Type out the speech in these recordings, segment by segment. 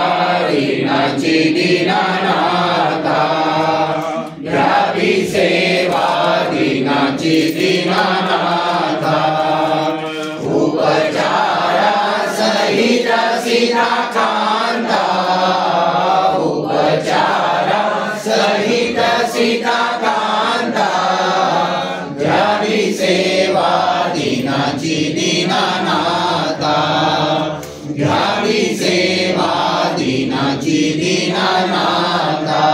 सेवाधीनाची दीनानाथा, घ्यावी सेवाधीनाची दीनानाथा, उपचारा सहित सीधा कांता, उपचारा सहित सीधा कांता, घ्यावी सेवाधीनाची दीनानाथा, घ्यावी सेवाधीनाची दीनानाथा,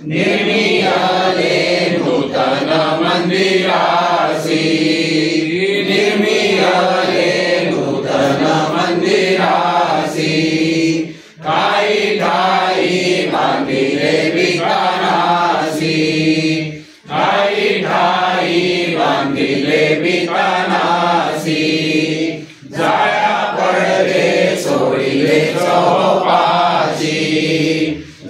निर्मियले नूतन मंदिरासी, निर्मियले नूतन मंदिरासी, ठाई ठाई बांधिले वितानासी, ठाई ठाई बांधिले वितानासी, जाया पडले सोडिले चौपाशी,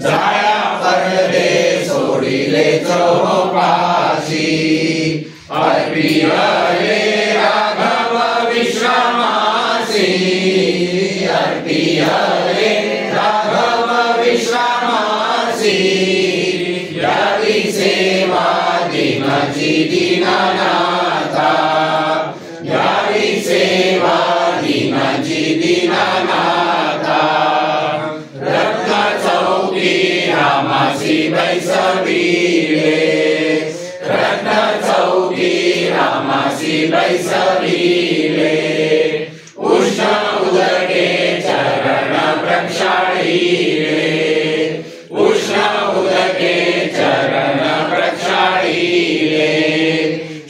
जाया पडले सोडिले चौपाशी, अर्पियले राघव विश्रामासी, अर्पियले राघव विश्रामासी, घ्यावी सेवाधीनाची दीनानाथा, घ्यावी सेवाधीनाची दीनानाथा, रत्न चौकी रामासी बैसविले, रत्न चौकी रामासी बैसविले, उष्ण उदके चरण प्रक्षाळिले, उष्ण उदके चरण प्रक्षाळिले,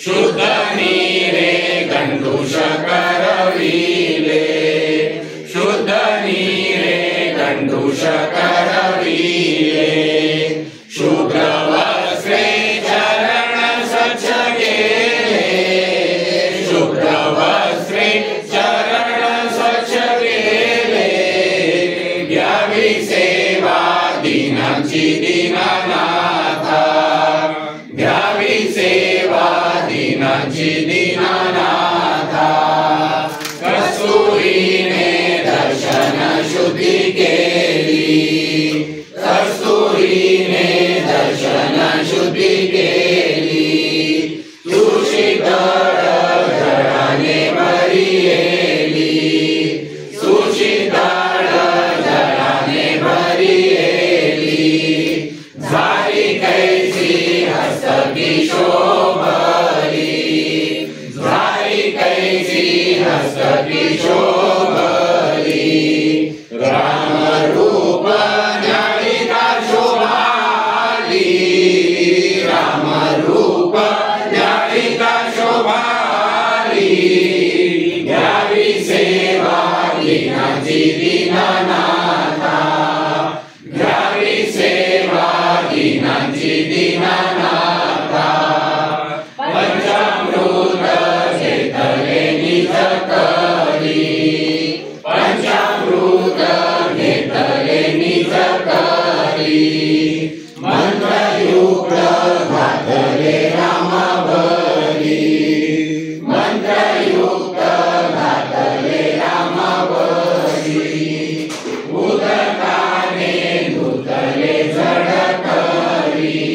शुद्ध नीरे गंडूष करविले, शुद्ध नीरे गंडूष करविले, शुभ्र वस्त्रे चरण स्वच्छ केले, शुभ्र वस्त्रे चरण स्वच्छ केले, घ्यावी सेवाधीनाची दीनानाथा, घ्यावी सेवाधीनाची दीनानाथा, कस्तुरीने दर्शन शुद्धी केली, कस्तुरीने दर्शन शुद्धी केली, तुळशी दळ जळाने भरियेली, तुळशी दळ जळाने भरियेली, झाली कैसी हस्तकी शोभली, झाली कैसी हस्तकी शोभली, रामरूप न्यायिका शोभाली, रामरूप न्यायिका शोभाली, घ्यावी सेवाधीनाची दीनानाथा, घ्यावी सेवाधीनाची दीनानाथा, पंचामृत घेतले निज करी, पंचामृत घेतले निज करी, मंत्रयुक्त घातले रामावरी, मंत्रयुक्त घातले रामावरी, उदकाने धुतले जड करी,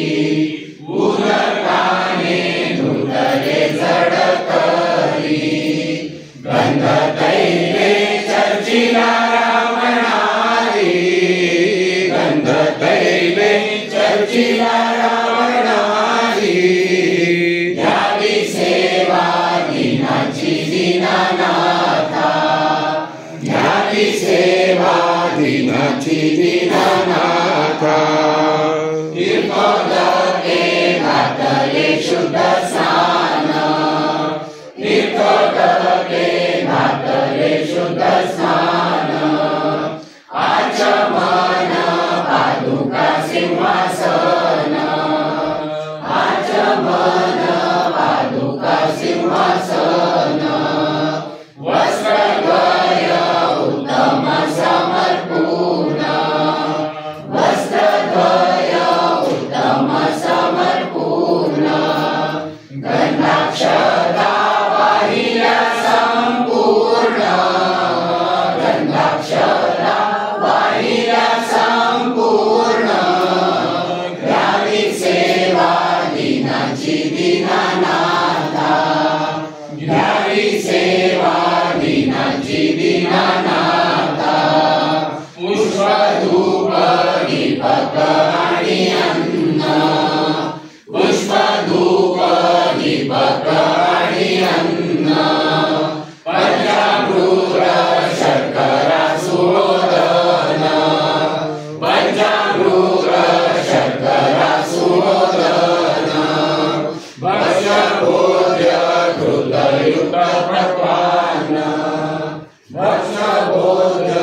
उदकाने धुतले जड करी, गंध तैले चर्चिला रावणारी, गंध तैले चर्चिला रावणारी, घ्यावी सेवाधीनाची दीनानाथा, घ्यावी सेवाधीनाची दीनानाथा, तीर्थोदके घातले शुद्ध स्नान, तीर्थोदके घातले शुद्ध स्नान, आचमन पादुका सिंहासन, आचमन पादुका सिंहासन, वस्त्रद्वय उत्तम समर्पूर्ण, वस्त्रद्वय उत्तम समर्पूर्ण, गंधाक्षता वाहिल्या संपूर्ण, दीपक आणि अन्न पुष्प धूप दीपक आणि अन्न पंचामृत शर्करा सुमोदन पंचामृत शर्करा सुमोदन भक्ष्यभोज्य घृतयुक्त पक्वान्न भक्ष्यभोज्य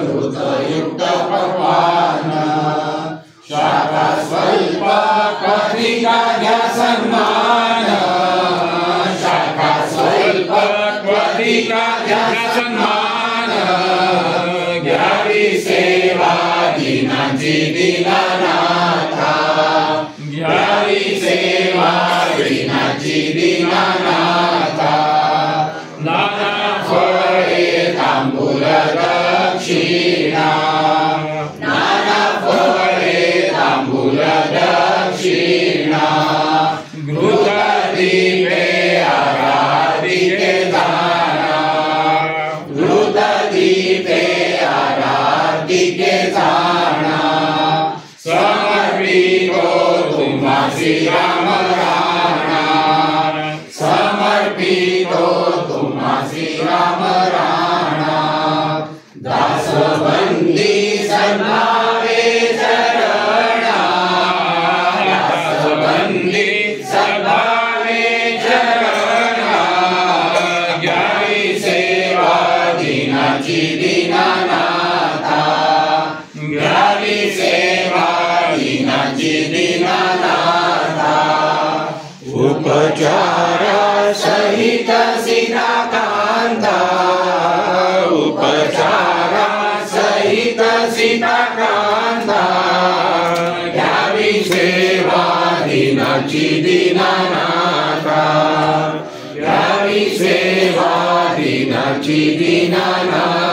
घृतयुक्त पक्वान्न शाखा स्वल्प क्वथिका घ्या सन्मान शाखा स्वल्प क्वथिका घ्या सन्मान घ्यावी सेवा दीनांची दीनानाथा घ्यावी सेवा दीनांची दीनानाथा नाना फळे तांबूल दक्षिणा नाना फळे तांबूल दक्षिणा घृत दीपे आराधिके जाणा घृत दीपे आराधिके जाणा समर्पितो तुम्हासी राम राणा समर्पितो तुम्हासी राम राणा दासबंदी सन्नावे चरणा दासबंदी सन्नावे चरणा घ्यावी सेवा दीनाची दीनानाथा घ्यावी सेवा दीनाची दीनानाथा उपचारा सहित सीताकांता उपचारा सहित सीताकांता घ्यावी सेवा दीनाची दीनानाथा घ्यावी सेवा दीनाची दीनानाथा